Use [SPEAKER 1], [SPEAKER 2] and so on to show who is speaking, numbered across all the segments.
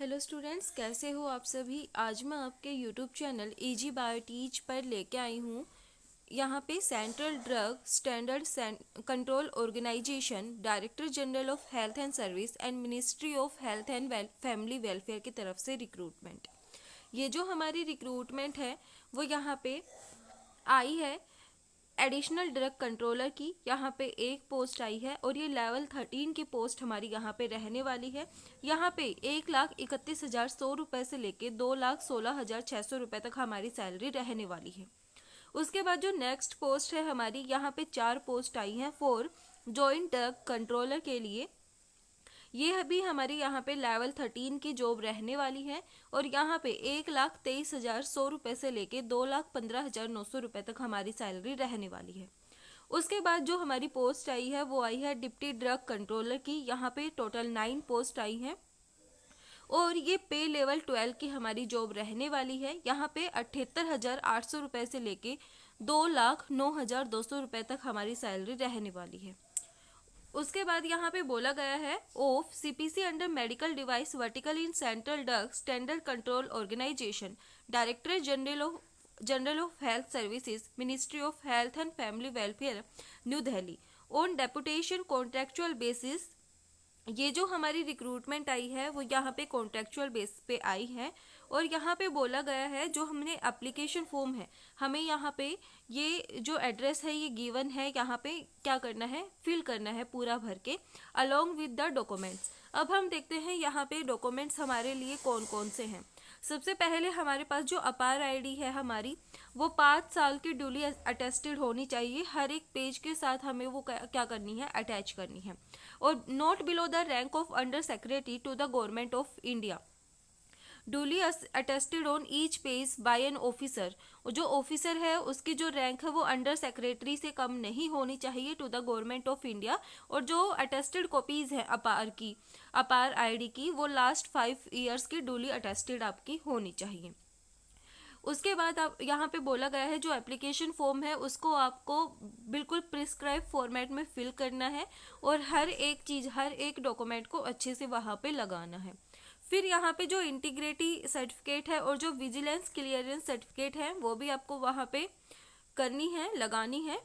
[SPEAKER 1] Hello students, कैसे हो आप सभी। आज मैं आपके यूट्यूब चैनल इजी बायोटीच पर लेके आई हूँ। यहाँ पे central drug standard control organisation, director general of health and service and ministry of health and family welfare की तरफ से रिक्रूटमेंट। ये जो हमारी रिक्रूटमेंट है वो यहाँ पे आई है एडिशनल ड्रग कंट्रोलर की। यहाँ पे एक पोस्ट आई है और ये लेवल 13 की पोस्ट हमारी यहाँ पे रहने वाली है। यहाँ पे 1,31,100 रुपये से लेके 2,16,600 रुपये तक हमारी सैलरी रहने वाली है। उसके बाद जो नेक्स्ट पोस्ट है हमारी, यहाँ पे 4 पोस्ट आई हैं फॉर जॉइंट ड्रग कंट्रोलर के लिए। ये भी हमारी यहाँ पे लेवल 13 की जॉब रहने वाली है और यहाँ पे 1,23,100 रुपये से लेके 2,15,900 रुपये तक हमारी सैलरी रहने वाली है। उसके बाद जो हमारी पोस्ट आई है वो आई है डिप्टी ड्रग कंट्रोलर की। यहाँ पे टोटल 9 पोस्ट आई हैं और ये पे लेवल 12 की हमारी जॉब रहने वाली है। यहाँ पे 78,800 रुपये से लेके 2,09,200 रुपये तक हमारी सैलरी रहने वाली है। उसके बाद यहाँ पे बोला गया है of CPC under medical device vertical in central drug standard control organisation, director general of health services, ministry of health and family welfare, new Delhi, on deputation contractual basis. ये जो हमारी रिक्रूटमेंट आई है वो यहाँ पे कॉन्ट्रेक्चुअल बेस पे आई है और यहाँ पे बोला गया है जो हमने एप्लीकेशन फॉर्म है, हमें यहाँ पे ये जो एड्रेस है ये गिवन है, यहाँ पे क्या करना है, फिल करना है पूरा भर के अलोंग विद द डॉक्यूमेंट्स। अब हम देखते हैं यहाँ पे डॉक्यूमेंट्स हमारे लिए कौन कौन से हैं। सबसे पहले हमारे पास जो अपार आईडी है हमारी वो 5 साल की ड्यूली अटेस्टेड होनी चाहिए। हर एक पेज के साथ हमें वो क्या करनी है, अटैच करनी है। और not below the rank of under secretary to the government of India, duly attested on each page by an officer. जो ऑफिसर है उसकी जो रैंक है वो अंडर सेक्रेटरी से कम नहीं होनी चाहिए to the government of India. और जो अटेस्टेड कॉपीज है अपार आईडी की, वो लास्ट 5 ईयर्स की ड्यूली अटेस्टेड आपकी होनी चाहिए। उसके बाद आप यहाँ पे बोला गया है जो एप्लीकेशन फॉर्म है उसको आपको बिल्कुल प्रिस्क्राइब फॉर्मेट में फिल करना है और हर एक चीज़, हर एक डॉक्यूमेंट को अच्छे से वहाँ पे लगाना है। फिर यहाँ पे जो इंटीग्रिटी सर्टिफिकेट है और जो विजिलेंस क्लियरेंस सर्टिफिकेट है वो भी आपको वहाँ पे करनी है, लगानी है।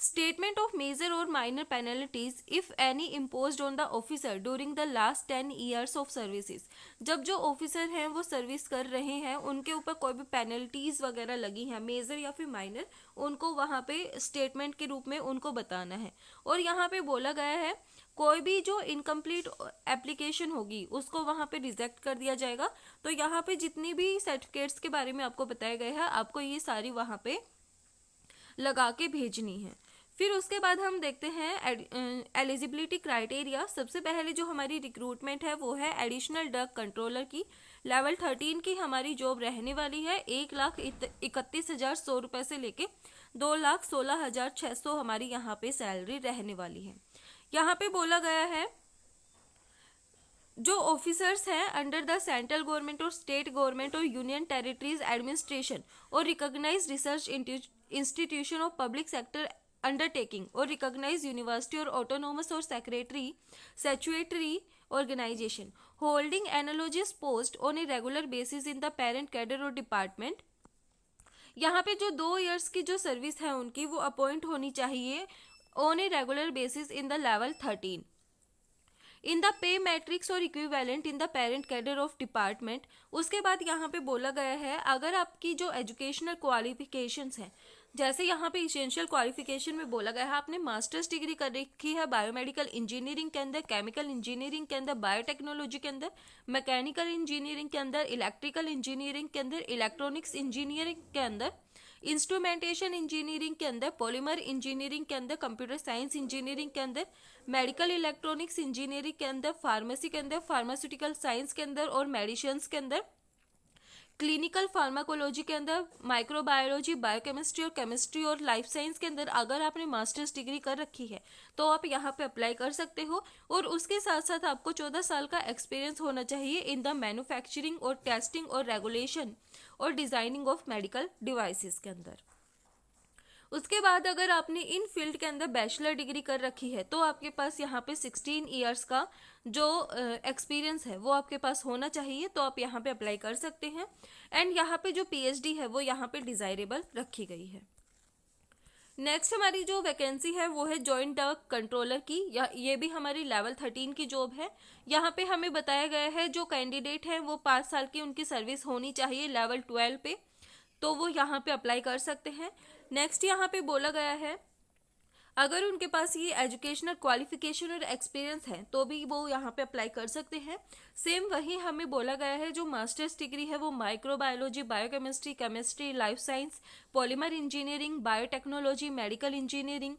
[SPEAKER 1] स्टेटमेंट ऑफ मेजर और minor penalties if any imposed on the officer during the last 10 years of services. जब जो ऑफिसर हैं वो सर्विस कर रहे हैं उनके ऊपर कोई भी पेनल्टीज वगैरह लगी हैं, मेजर या फिर माइनर, उनको वहाँ पे स्टेटमेंट के रूप में उनको बताना है। और यहाँ पे बोला गया है कोई भी जो इनकम्प्लीट एप्लीकेशन होगी उसको वहाँ पे रिजेक्ट कर दिया जाएगा। तो यहाँ पे जितनी भी सर्टिफिकेट्स के बारे में आपको बताया गया है आपको ये सारी वहाँ पे लगा के भेजनी है। फिर उसके बाद हम देखते हैं एलिजिबिलिटी क्राइटेरिया। सबसे पहले जो हमारी रिक्रूटमेंट है वो है एडिशनल ड्रग कंट्रोलर की। लेवल 13 की हमारी जॉब रहने वाली है। 1,31,100 रुपये से लेके 2,16,600 हमारी यहाँ पे सैलरी रहने वाली है। यहाँ पे बोला गया है जो ऑफिसर्स हैं अंडर द सेंट्रल गवर्नमेंट और स्टेट गवर्नमेंट और यूनियन टेरिटरीज एडमिनिस्ट्रेशन और recognised research institution of public sector undertaking और रिकॉग्नाइज्ड यूनिवर्सिटी और ऑटोनोमस और secretary organisation holding analogous post on a regular basis in the parent cadre और department. यहाँ पे जो 2 इयर्स की जो सर्विस है उनकी वो अपॉइंट होनी चाहिए on a regular basis in the level 13 in the pay matrix और equivalent in the parent cadre of department. उसके बाद यहाँ पे बोला गया है अगर आपकी जो एजुकेशनल क्वालिफिकेशंस हैं, जैसे यहाँ पे इसेंशियल क्वालिफिकेशन में बोला गया है आपने मास्टर्स डिग्री कर रखी है बायोमेडिकल इंजीनियरिंग के अंदर, केमिकल इंजीनियरिंग के अंदर, बायोटेक्नोलॉजी के अंदर, मैकेनिकल इंजीनियरिंग के अंदर, इलेक्ट्रिकल इंजीनियरिंग के अंदर, इलेक्ट्रॉनिक्स इंजीनियरिंग के अंदर, इंस्ट्रूमेंटेशन इंजीनियरिंग के अंदर, पॉलीमर इंजीनियरिंग के अंदर, कंप्यूटर साइंस इंजीनियरिंग के अंदर, मेडिकल इलेक्ट्रॉनिक्स इंजीनियरिंग के अंदर, फार्मेसी के अंदर, फार्मास्यूटिकल साइंस के अंदर और मेडिसिन्स के अंदर, क्लिनिकल फार्माकोलॉजी के अंदर, माइक्रोबायोलॉजी, बायोकेमिस्ट्री और केमिस्ट्री और लाइफ साइंस के अंदर अगर आपने मास्टर्स डिग्री कर रखी है तो आप यहाँ पे अप्लाई कर सकते हो। और उसके साथ साथ आपको 14 साल का एक्सपीरियंस होना चाहिए इन द मैन्युफैक्चरिंग और टेस्टिंग और रेगुलेशन और डिजाइनिंग ऑफ मेडिकल डिवाइसेस के अंदर। उसके बाद अगर आपने इन फील्ड के अंदर बैचलर डिग्री कर रखी है तो आपके पास यहाँ पे 16 ईयर्स का जो एक्सपीरियंस है वो आपके पास होना चाहिए, तो आप यहाँ पे अप्लाई कर सकते हैं। एंड यहाँ पे जो पीएचडी है वो यहाँ पे डिजायरेबल रखी गई है। नेक्स्ट हमारी जो वैकेंसी है वो है जॉइंट डक कंट्रोलर की, या ये भी हमारी लेवल 13 की जॉब है। यहाँ पे हमें बताया गया है जो कैंडिडेट है वो 5 साल की उनकी सर्विस होनी चाहिए लेवल 12 पे, तो वो यहाँ पे अप्लाई कर सकते हैं। नेक्स्ट यहाँ पे बोला गया है अगर उनके पास ये एजुकेशनल क्वालिफिकेशन और एक्सपीरियंस है तो भी वो यहाँ पे अप्लाई कर सकते हैं। सेम वही हमें बोला गया है जो मास्टर्स डिग्री है वो microbiology, biochemistry, chemistry, life science, polymer engineering, biotechnology, medical engineering,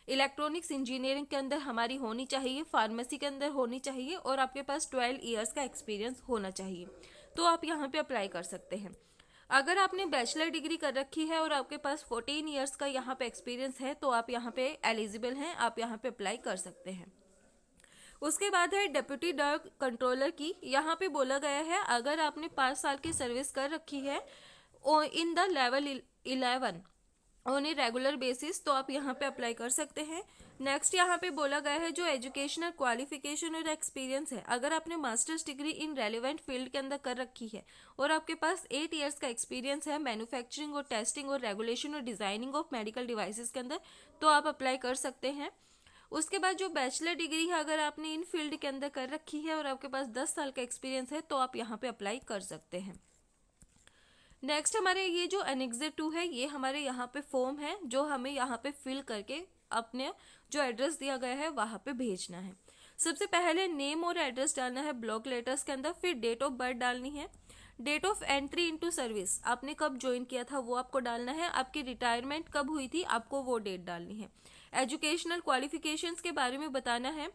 [SPEAKER 1] electronics engineering के अंदर हमारी होनी चाहिए, फार्मेसी के अंदर होनी चाहिए और आपके पास 12 ईयर्स का एक्सपीरियंस होना चाहिए, तो आप यहाँ पे अप्लाई कर सकते हैं। अगर आपने बैचलर डिग्री कर रखी है और आपके पास 14 ईयर्स का यहाँ पे एक्सपीरियंस है तो आप यहाँ पे एलिजिबल हैं, आप यहाँ पे अप्लाई कर सकते हैं। उसके बाद है डेप्यूटी ड्रग कंट्रोलर की। यहाँ पे बोला गया है अगर आपने 5 साल की सर्विस कर रखी है इन the level 11 on a regular basis तो आप यहाँ पे अप्लाई कर सकते हैं। नेक्स्ट यहाँ पे बोला गया है जो एजुकेशनल क्वालिफिकेशन और एक्सपीरियंस है, अगर आपने masters degree in relevant field के अंदर कर रखी है और आपके पास 8 ईयर्स का एक्सपीरियंस है मैन्युफैक्चरिंग और टेस्टिंग और रेगुलेशन और डिजाइनिंग ऑफ मेडिकल डिवाइसेस के अंदर, तो आप अप्लाई कर सकते हैं। उसके बाद जो बैचलर डिग्री है अगर आपने इन फील्ड के अंदर कर रखी है और आपके पास 10 साल का एक्सपीरियंस है तो आप यहाँ पे अप्लाई कर सकते हैं। नेक्स्ट हमारे ये जो एनेक्सर 2 है ये हमारे यहाँ पे फॉर्म है जो हमें यहाँ पे फिल करके अपने जो एड्रेस दिया गया है वहाँ पे भेजना है। सबसे पहले नेम और एड्रेस डालना है ब्लॉक लेटर्स के अंदर, फिर डेट ऑफ बर्थ डालनी है, date of entry into service आपने कब ज्वाइन किया था वो आपको डालना है, आपकी रिटायरमेंट कब हुई थी आपको वो डेट डालनी है, एजुकेशनल क्वालिफिकेशंस के बारे में बताना है,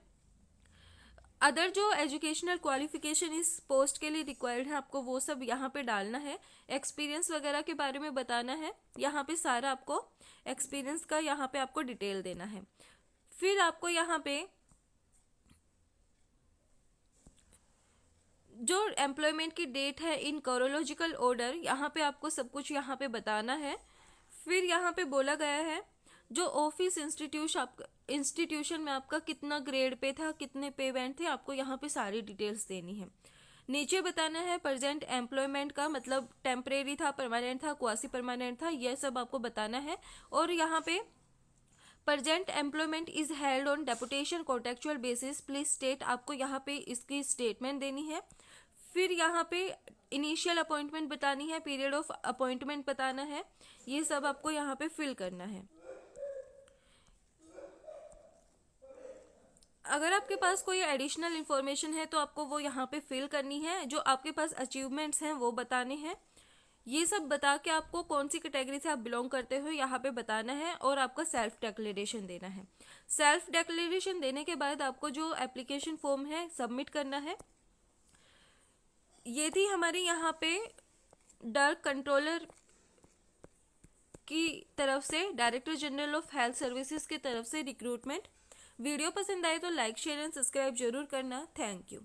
[SPEAKER 1] अदर जो एजुकेशनल क्वालिफिकेशन इस पोस्ट के लिए रिक्वायर्ड है आपको वो सब यहाँ पे डालना है, एक्सपीरियंस वगैरह के बारे में बताना है, यहाँ पे सारा आपको एक्सपीरियंस का यहाँ पे आपको डिटेल देना है। फिर आपको यहाँ पे जो एम्प्लॉयमेंट की डेट है इन क्रोनोलॉजिकल ऑर्डर यहाँ पे आपको सब कुछ यहाँ पे बताना है। फिर यहाँ पे बोला गया है जो ऑफिस इंस्टीट्यूशन में आपका कितना ग्रेड पे था, कितने पे बैंड थे, आपको यहाँ पे सारी डिटेल्स देनी है। नीचे बताना है प्रेजेंट एम्प्लॉयमेंट का मतलब टेम्परेरी था, परमानेंट था, क्वासी परमानेंट था, यह सब आपको बताना है। और यहाँ पे present employment is held on deputation contractual basis please state, आपको यहाँ पे इसकी स्टेटमेंट देनी है। फिर यहाँ पे इनिशियल अपॉइंटमेंट बतानी है, पीरियड ऑफ अपॉइंटमेंट बताना है, ये सब आपको यहाँ पे फिल करना है। अगर आपके पास कोई एडिशनल इन्फॉर्मेशन है तो आपको वो यहाँ पे फिल करनी है, जो आपके पास अचीवमेंट्स हैं वो बताने हैं, ये सब बता के आपको कौन सी कैटेगरी से आप बिलोंग करते हो यहाँ पे बताना है और आपका सेल्फ डिक्लेरेशन देना है। सेल्फ डिक्लेरेशन देने के बाद आपको जो एप्लीकेशन फॉर्म है सबमिट करना है। ये थी हमारी यहाँ पे ड्रग कंट्रोलर की तरफ से, director general of health services की तरफ से रिक्रूटमेंट। वीडियो पसंद आए तो लाइक शेयर एंड सब्सक्राइब जरूर करना। Thank you.